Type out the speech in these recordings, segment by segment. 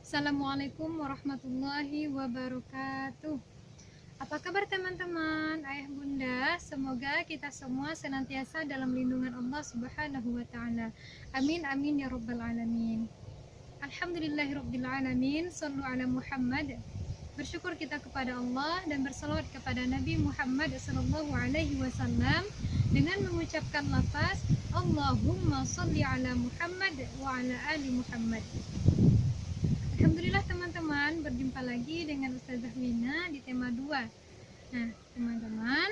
Assalamualaikum warahmatullahi wabarakatuh. Apa kabar teman-teman, ayah bunda? Semoga kita semua senantiasa dalam lindungan Allah Subhanahu wa taala. Amin amin ya rabbal alamin. Alhamdulillahirabbil alamin. Shallu ala Muhammad. Bersyukur kita kepada Allah dan bersalawat kepada Nabi Muhammad sallallahu alaihi wasallam dengan mengucapkan lafaz Allahumma shalli ala Muhammad wa ala ali Muhammad. Alhamdulillah teman-teman, berjumpa lagi dengan Ustazah Wina di tema 2. Nah teman-teman,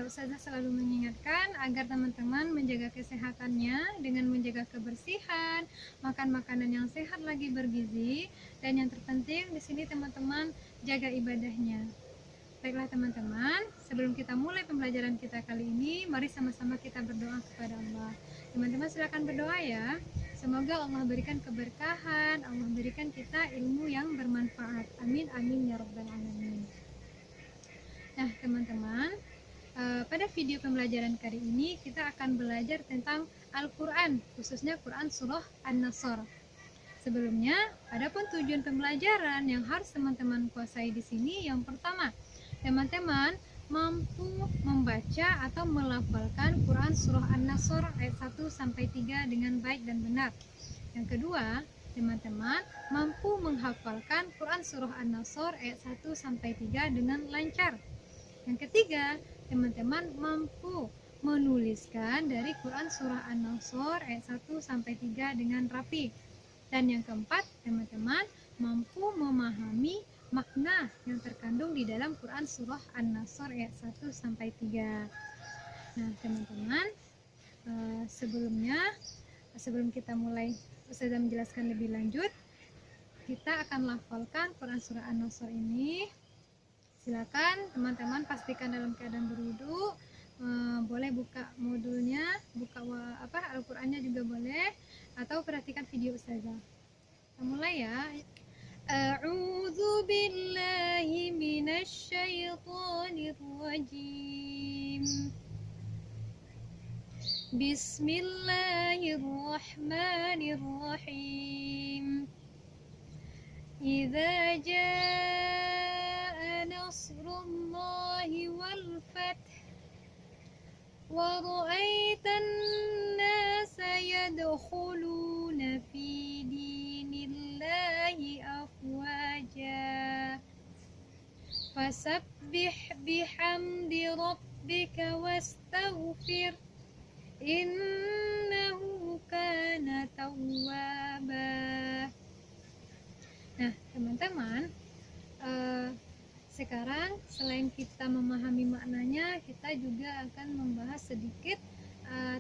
Ustazah selalu mengingatkan agar teman-teman menjaga kesehatannya dengan menjaga kebersihan, makan makanan yang sehat lagi bergizi, dan yang terpenting di sini teman-teman jaga ibadahnya. Baiklah teman-teman, sebelum kita mulai pembelajaran kita kali ini, mari sama-sama kita berdoa kepada Allah. Teman-teman silakan berdoa ya. Semoga Allah berikan keberkahan, Allah berikan kita ilmu yang bermanfaat. Amin amin ya rabbal alamin. Nah teman-teman, pada video pembelajaran kali ini kita akan belajar tentang Al-Quran, khususnya Quran Surah An-Nasr. Sebelumnya, adapun tujuan pembelajaran yang harus teman-teman kuasai di sini, yang pertama, teman-teman mampu membaca atau melafalkan Quran Surah An-Nasr ayat 1-3 dengan baik dan benar. Yang kedua, teman-teman mampu menghafalkan Quran Surah An-Nasr ayat 1-3 dengan lancar. Yang ketiga, teman-teman mampu menuliskan dari Quran Surah An-Nasr ayat 1-3 dengan rapi. Dan yang keempat, teman-teman mampu memahami makna yang terkandung di dalam Quran Surah An-Nasr ayat 1-3. Nah teman-teman, sebelum kita mulai Ustazah menjelaskan lebih lanjut, kita akan lafalkan Quran Surah An-Nasr ini. Silakan teman-teman pastikan dalam keadaan berwudu, boleh buka modulnya, buka Al-Qurannya juga boleh, atau perhatikan video Ustazah. Kita mulai ya. A'udzu billahi minasy syaithanir rajim. Bismillahirrahmanirrahim. Idza jaa nasrullahi wal fath wa ra'aitan nasa yadkhuluna fi dinillahi afwaja fasabbih bihamdi rabbika wastaghfir innahu kana tawwaba. Nah teman-teman, sekarang selain kita memahami maknanya, kita juga akan membahas sedikit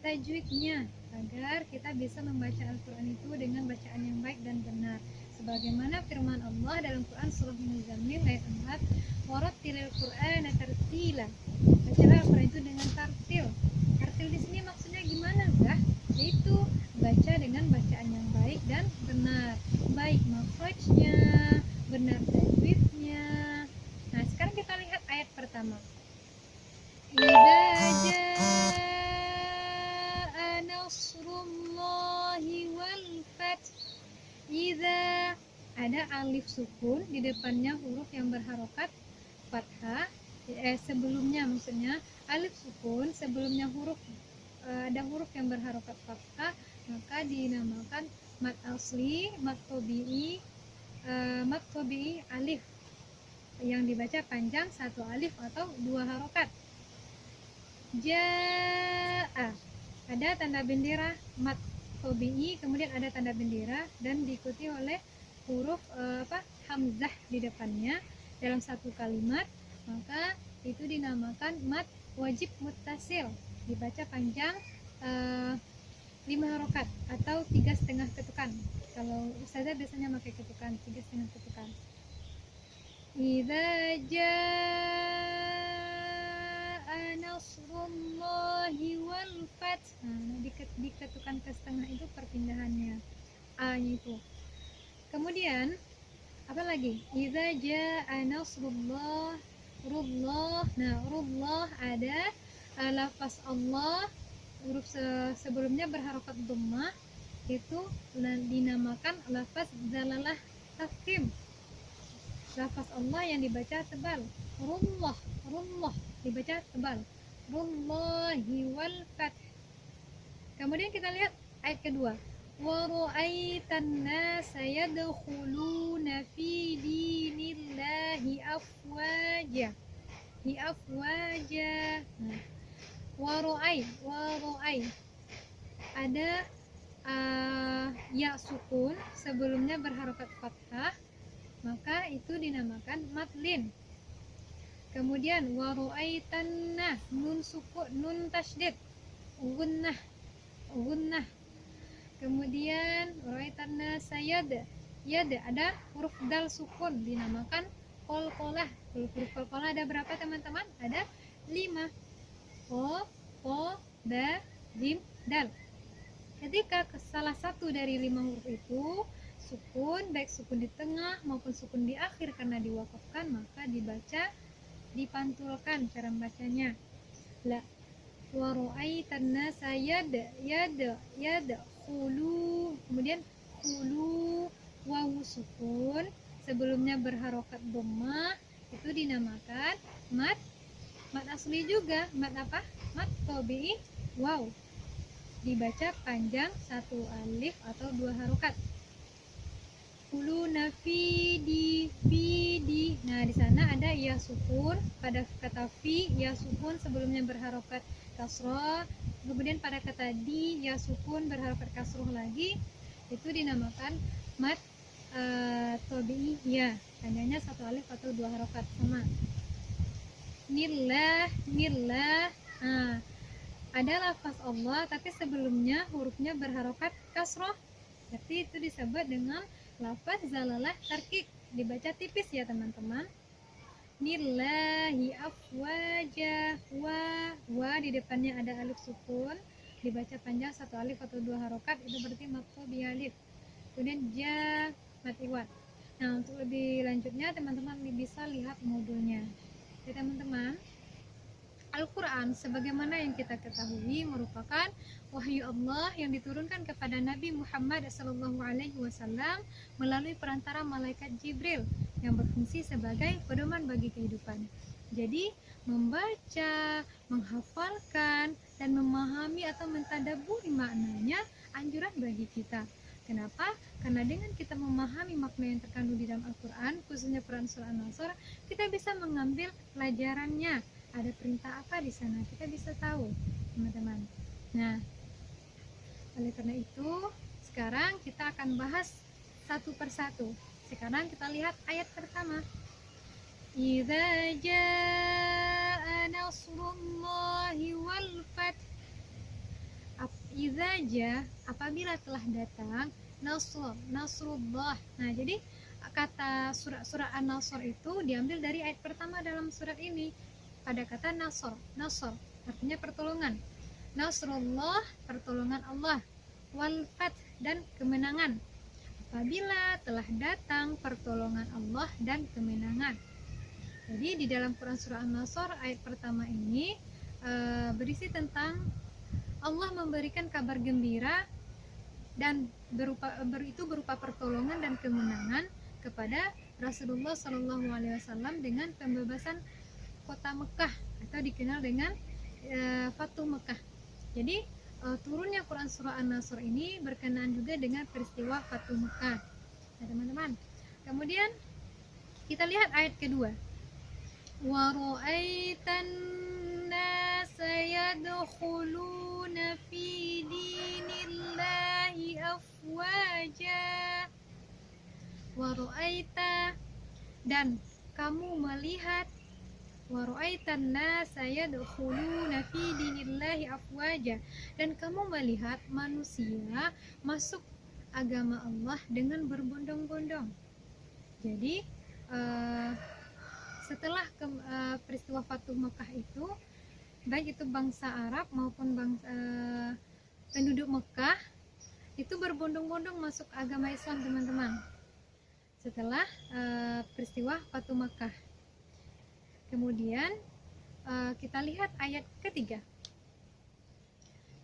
tajwidnya agar kita bisa membaca Al-Quran itu dengan bacaan yang baik dan benar. Sebagaimana firman Allah dalam Quran Surah Muzammil ayat 4, warattilil Qur'ana tartila. Bacalah Al-Quran itu dengan tartil. Tartil di sini maksudnya gimana, Bah? Yaitu baca dengan bacaan yang baik dan benar, baik makhrajnya, benar tajwidnya. Nah, sekarang kita lihat ayat pertama. Idza jaa nasrullahi wal fath. Idza, ada alif sukun di depannya huruf yang berharokat fathah. Sebelumnya maksudnya alif sukun, sebelumnya huruf ada huruf yang berharokat fathah, maka dinamakan mad asli, mad tabi'i, alif yang dibaca panjang satu alif atau dua harokat. Jaa, ada tanda bendera mad tabi'i, kemudian ada tanda bendera dan diikuti oleh huruf hamzah di depannya dalam satu kalimat, maka itu dinamakan mad wajib muttasil, dibaca panjang 5 harokat atau 3,5 ketukan. Kalau Ustazah biasanya pakai ketukan 3,5 ketukan. Idza jaa nasrullahi wal fath. Nah, diketukan ke setengah itu perpindahannya A-nya itu. Kemudian apa lagi? Idza jaa nasrullah, rullah. Nah, rullah ada lafaz Allah, huruf sebelumnya berharokat dhammah, itu dinamakan lafaz zalalah tafkhim. Lafaz Allah yang dibaca tebal. Rumlah, rumlah dibaca tebal. Rullahi wal fath. Kemudian kita lihat ayat kedua. Wa ra'aitan nasa yadkhuluna fi dinillahi afwaja. Hi afwaja. Nah, wa ra'ai. Ada ya sukun sebelumnya berharokat fathah, maka itu dinamakan madlin. Kemudian wa ra'aitanna nun sukun, nun tasydid, gunnah. Kemudian ra'aitanna sayad, ada huruf dal sukun dinamakan qalqalah. Huruf qalqalah ada berapa teman-teman? Ada 5. Qa, ba, jim, dal. Ketika salah satu dari 5 huruf itu sukun, baik sukun di tengah maupun sukun di akhir karena diwakafkan, maka dibaca, dipantulkan cara membacanya. La wa ra'aitan nasa khulu, kemudian khulu wawu sukun sebelumnya berharokat dhammah, itu dinamakan mad asli juga. Mad apa? Mad tabi'i waw, dibaca panjang 1 alif atau 2 harokat. Khulu nafi di. Nah, di sana ada ya sukun pada kata fi, ya sukun sebelumnya berharokat kasroh. Kemudian pada kata di, ya sukun berharokat kasroh lagi, itu dinamakan mad tabi'i ya, panjangnya 1 alif atau 2 harokat sama. Nillah. Nah, ada lafaz Allah tapi sebelumnya hurufnya berharokat kasroh, berarti itu disebut dengan lafaz zalalah tarkik, dibaca tipis ya teman-teman. Nillahi afwaja, wa di depannya ada alif sukun, dibaca panjang 1 alif atau 2 harokat, itu berarti maktub bi alif. Kemudian ja mad iwad. Nah, untuk lebih lanjutnya teman-teman bisa lihat modulnya ya teman-teman. Al-Quran sebagaimana yang kita ketahui merupakan wahyu Allah yang diturunkan kepada Nabi Muhammad SAW melalui perantara malaikat Jibril yang berfungsi sebagai pedoman bagi kehidupan. Jadi membaca, menghafalkan, dan memahami atau mentadabburi maknanya anjuran bagi kita. Kenapa? Karena dengan kita memahami makna yang terkandung di dalam Al-Quran, khususnya Quran Surah An-Nasr, kita bisa mengambil pelajarannya. Ada perintah apa di sana, kita bisa tahu, teman-teman. Nah, oleh karena itu, sekarang kita akan bahas satu persatu. Sekarang kita lihat ayat pertama. Idza jaa nasrullahi wal fath. Idza jaa, apabila telah datang nasrullah. Nah, jadi kata surah An-Nasr itu diambil dari ayat pertama dalam surat ini. Pada kata nasr artinya pertolongan. Nasrullah, pertolongan Allah. Wal fath, dan kemenangan. Apabila telah datang pertolongan Allah dan kemenangan. Jadi di dalam Quran Surah An-Nasr ayat pertama ini berisi tentang Allah memberikan kabar gembira dan berupa pertolongan dan kemenangan kepada Rasulullah SAW dengan pembebasan kota Mekah atau dikenal dengan Fatuh Mekah. Jadi turunnya Quran Surah An-Nasr ini berkenaan juga dengan peristiwa Fatuh Mekah. Nah, teman-teman. Kemudian kita lihat ayat kedua. Wa ra'aitan nasa yadkhuluna fi dinillahi afwaja. Wa ra'aita, dan kamu melihat, wa ra'aitan nasa yadkhuluna fi dinillahi afwaja, dan kamu melihat manusia masuk agama Allah dengan berbondong-bondong. Jadi setelah peristiwa Fatuh Mekah itu, baik itu bangsa Arab maupun penduduk Mekah itu berbondong-bondong masuk agama Islam, teman-teman. Setelah peristiwa Fatuh Mekah. Kemudian kita lihat ayat ketiga.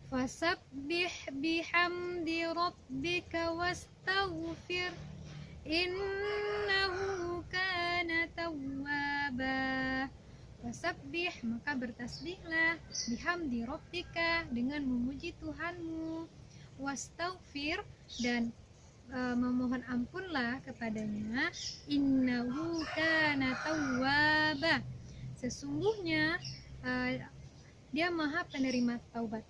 Fasabbih bihamdi rabbika wastaghfir innahu kana tawwaba. Wasabbih, maka bertasbihlah, bihamdi rabbika, dengan memuji Tuhanmu. Wastaghfir, dan memohon ampunlah kepadanya. Innahu kana tawwaba, sesungguhnya dia maha penerima taubat.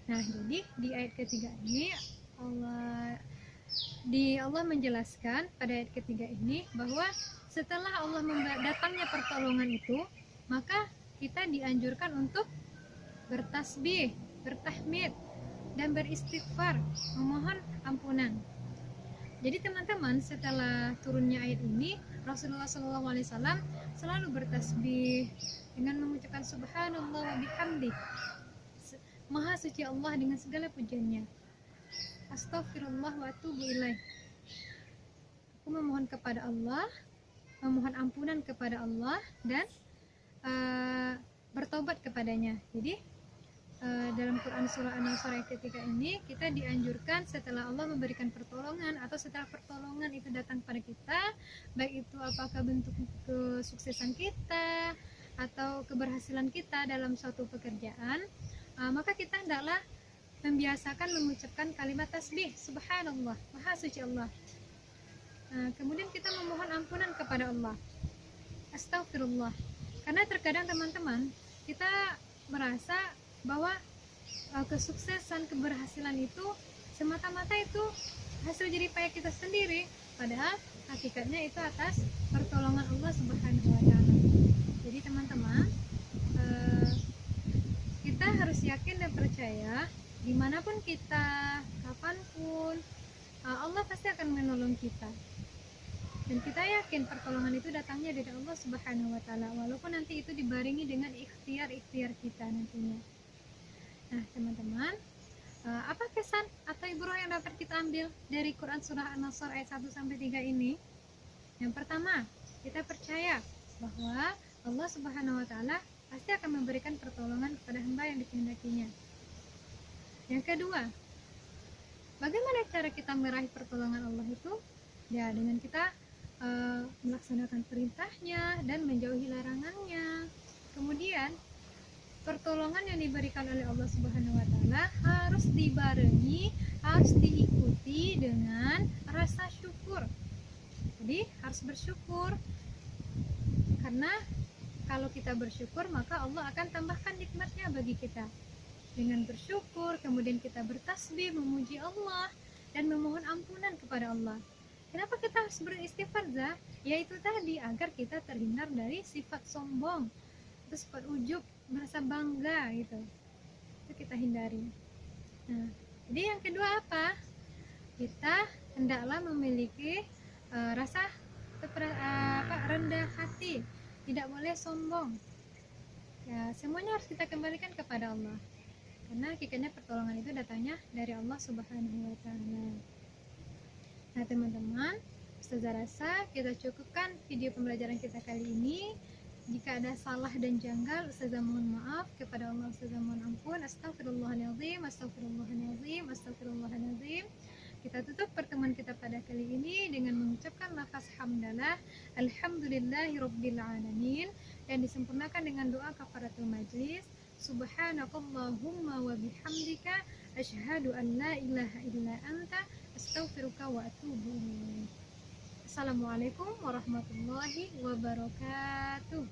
Nah, jadi di ayat ketiga ini Allah menjelaskan pada ayat ketiga ini bahwa setelah Allah datangnya pertolongan itu, maka kita dianjurkan untuk bertasbih, bertahmid, dan beristighfar, memohon ampunan. Jadi teman-teman, setelah turunnya ayat ini, Rasulullah SAW selalu bertasbih dengan mengucapkan subhanallah wa bihamdi, maha suci Allah dengan segala pujiannya. Astaghfirullah wa atubu ilaih, aku memohon kepada Allah, memohon ampunan kepada Allah, dan bertobat kepadanya. Jadi dalam Quran surah An-Nasr ayat ketiga ini, kita dianjurkan setelah Allah memberikan pertolongan atau setelah pertolongan itu datang pada kita, baik itu apakah bentuk kesuksesan kita atau keberhasilan kita dalam suatu pekerjaan, maka kita hendaklah membiasakan mengucapkan kalimat tasbih, subhanallah, maha suci Allah. Kemudian kita memohon ampunan kepada Allah, astaghfirullah. Karena terkadang teman-teman, kita merasa bahwa kesuksesan, keberhasilan itu semata-mata itu hasil jerih payah kita sendiri, padahal hakikatnya itu atas pertolongan Allah Subhanahu wa Ta'ala. Jadi teman-teman, kita harus yakin dan percaya dimanapun kita, kapanpun, Allah pasti akan menolong kita. Dan kita yakin pertolongan itu datangnya dari Allah Subhanahu wa Ta'ala, walaupun nanti itu dibarengi dengan ikhtiar-ikhtiar kita nantinya. Nah teman-teman, apa kesan atau ibrah yang dapat kita ambil dari Quran surah An-Nasr ayat 1-3 ini? Yang pertama, kita percaya bahwa Allah Subhanahu wa Ta'ala pasti akan memberikan pertolongan kepada hamba yang dikehendakinya. Yang kedua, bagaimana cara kita meraih pertolongan Allah itu? Ya, dengan kita melaksanakan perintahnya dan menjauhi larangannya. Kemudian pertolongan yang diberikan oleh Allah Subhanahu wa Ta'ala harus dibarengi, harus diikuti dengan rasa syukur. Jadi harus bersyukur, karena kalau kita bersyukur maka Allah akan tambahkan nikmatnya bagi kita. Dengan bersyukur, kemudian kita bertasbih, memuji Allah, dan memohon ampunan kepada Allah. Kenapa kita harus beristighfar, Zah? Yaitu tadi, agar kita terhindar dari sifat sombong, atau sifat ujub, merasa bangga gitu. Itu kita hindari. Nah, jadi yang kedua apa? Kita hendaklah memiliki rasa rendah hati, tidak boleh sombong. Ya, semuanya harus kita kembalikan kepada Allah. Karena hakikatnya pertolongan itu datangnya dari Allah Subhanahu wa Ta'ala. Nah teman-teman, Ustazah rasa kita cukupkan video pembelajaran kita kali ini. Jika ada salah dan janggal, Ustazah mohon maaf. Kepada Allah Ustazah mohon ampun. Astaghfirullahaladzim, astaghfirullahaladzim, astaghfirullahaladzim. Kita tutup pertemuan kita pada kali ini dengan mengucapkan lafaz hamdalah, alhamdulillahirabbil alamin, dan disempurnakan dengan doa kafaratul majlis. Subhanakallahumma wa bihamdika asyhadu an la ilaha illa anta astaghfiruka wa atubu ilaik. Assalamualaikum warahmatullahi wabarakatuh.